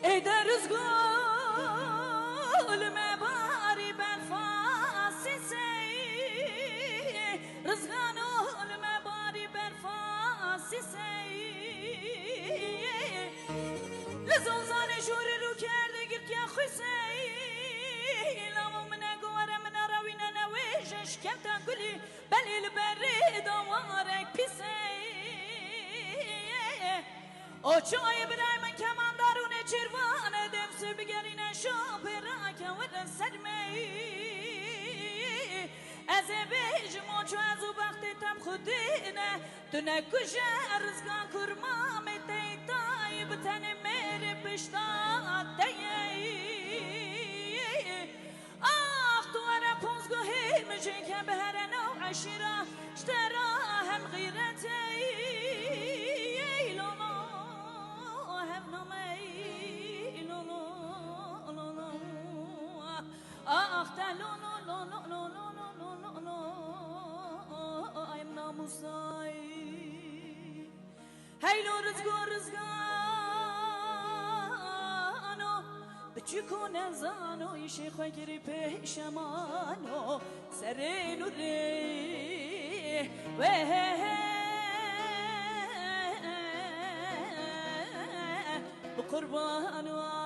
ای در رزقال مباری برفاسی سی رزقانال مباری برفاسی سی لزوزان شور رو کرده گرد یا خویسی لامو من گواره من روی ننویشش کمتن گلی بلیل بری دوارک پیسی او چای برای من کمان دارون چیروانه دم سر بگرین شاپ راکه و سرمی از بیج موچو از او بختی تم خودینه تو نکشه رزگان کرمام تیتای بتن میری پشتاد دیی آخ تو ارا پونزگوهی مجی که به هر نوع عشیره اشترا هم غیرتی آخ تلو نو نو نو نو نو نو نو نو ایم ناموسای هیلو رزگانو بچی کنه زانو ایشی خواه گری پیشمانو سرینو ری بقربانو